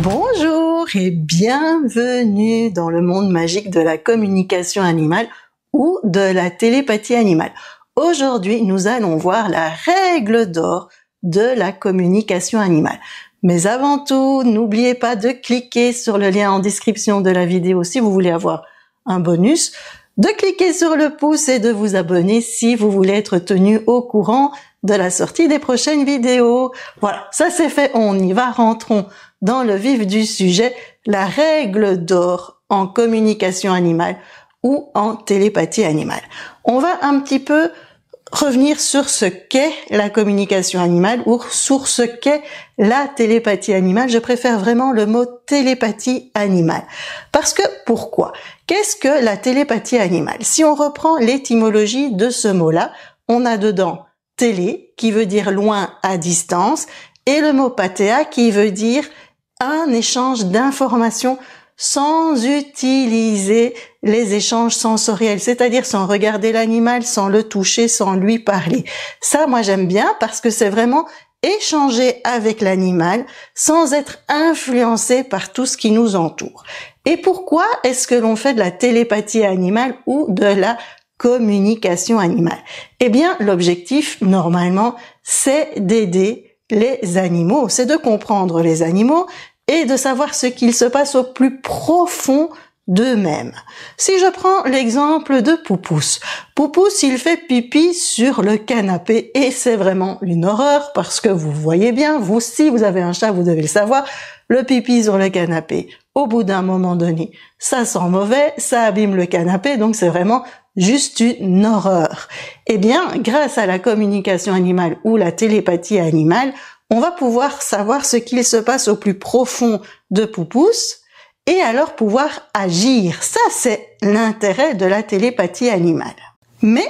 Bonjour et bienvenue dans le monde magique de la communication animale ou de la télépathie animale. Aujourd'hui, nous allons voir la règle d'or de la communication animale. Mais avant tout, n'oubliez pas de cliquer sur le lien en description de la vidéo si vous voulez avoir un bonus, de cliquer sur le pouce et de vous abonner si vous voulez être tenu au courant de la sortie des prochaines vidéos. Voilà, ça c'est fait, on y va, rentrons dans le vif du sujet, la règle d'or en communication animale ou en télépathie animale. On va un petit peu revenir sur ce qu'est la communication animale ou sur ce qu'est la télépathie animale. Je préfère vraiment le mot télépathie animale. Parce que, pourquoi? Qu'est-ce que la télépathie animale? Si on reprend l'étymologie de ce mot-là, on a dedans télé, qui veut dire loin à distance, et le mot pathéa, qui veut dire un échange d'informations sans utiliser les échanges sensoriels, c'est-à-dire sans regarder l'animal, sans le toucher, sans lui parler. Ça, moi, j'aime bien parce que c'est vraiment échanger avec l'animal sans être influencé par tout ce qui nous entoure. Et pourquoi est-ce que l'on fait de la télépathie animale ou de la communication animale? Eh bien, l'objectif, normalement, c'est d'aider les animaux, c'est de comprendre les animaux et de savoir ce qu'il se passe au plus profond d'eux-mêmes. Si je prends l'exemple de Poupousse. Poupousse, il fait pipi sur le canapé et c'est vraiment une horreur parce que vous voyez bien, vous, si vous avez un chat, vous devez le savoir, le pipi sur le canapé, au bout d'un moment donné, ça sent mauvais, ça abîme le canapé, donc c'est vraiment juste une horreur. Eh bien, grâce à la communication animale ou la télépathie animale, on va pouvoir savoir ce qu'il se passe au plus profond de Poupousse et alors pouvoir agir. Ça, c'est l'intérêt de la télépathie animale. Mais,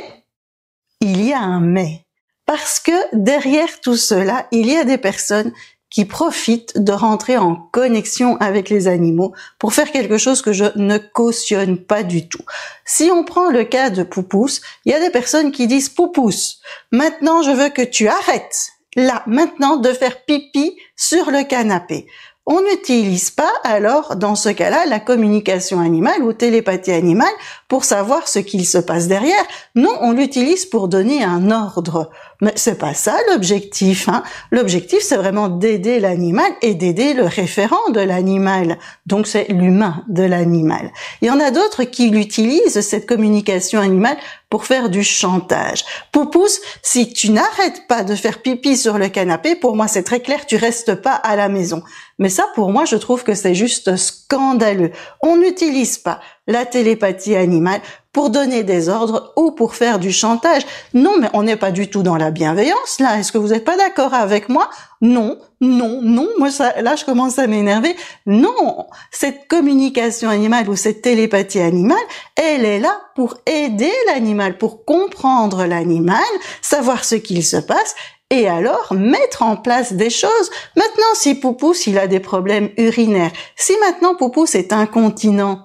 il y a un mais. Parce que derrière tout cela, il y a des personnes qui profitent de rentrer en connexion avec les animaux pour faire quelque chose que je ne cautionne pas du tout. Si on prend le cas de Poupousse, il y a des personnes qui disent « Poupousse, maintenant je veux que tu arrêtes là, maintenant, de faire pipi sur le canapé ». On n'utilise pas alors, dans ce cas-là, la communication animale ou télépathie animale pour savoir ce qu'il se passe derrière. Non, on l'utilise pour donner un ordre. Mais c'est pas ça l'objectif, hein. L'objectif, c'est vraiment d'aider l'animal et d'aider le référent de l'animal. Donc, c'est l'humain de l'animal. Il y en a d'autres qui utilisent cette communication animale pour faire du chantage. Poupousse, si tu n'arrêtes pas de faire pipi sur le canapé, pour moi c'est très clair, tu restes pas à la maison. Mais ça, pour moi, je trouve que c'est juste scandaleux. On n'utilise pas la télépathie animale pour donner des ordres ou pour faire du chantage. Non, mais on n'est pas du tout dans la bienveillance, là. Est-ce que vous n'êtes pas d'accord avec moi? Non, non, non. Moi, ça, là, je commence à m'énerver. Non, cette communication animale ou cette télépathie animale, elle est là pour aider l'animal, pour comprendre l'animal, savoir ce qu'il se passe et alors mettre en place des choses. Maintenant, si Poupousse, il a des problèmes urinaires, si maintenant Poupousse est incontinent,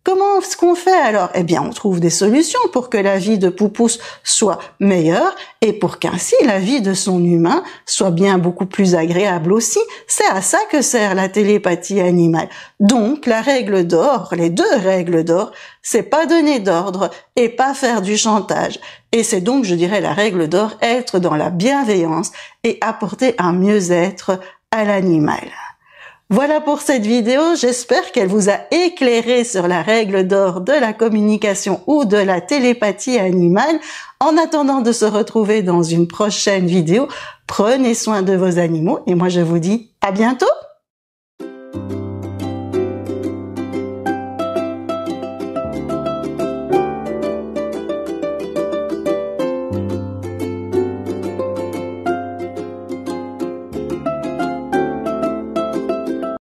comment est-ce qu'on fait alors? Eh bien, on trouve des solutions pour que la vie de Poupousse soit meilleure et pour qu'ainsi la vie de son humain soit bien beaucoup plus agréable aussi. C'est à ça que sert la télépathie animale. Donc, la règle d'or, les deux règles d'or, c'est pas donner d'ordre et pas faire du chantage. Et c'est donc, je dirais, la règle d'or, être dans la bienveillance et apporter un mieux-être à l'animal. Voilà pour cette vidéo, j'espère qu'elle vous a éclairé sur la règle d'or de la communication ou de la télépathie animale. En attendant de se retrouver dans une prochaine vidéo, prenez soin de vos animaux et moi je vous dis à bientôt.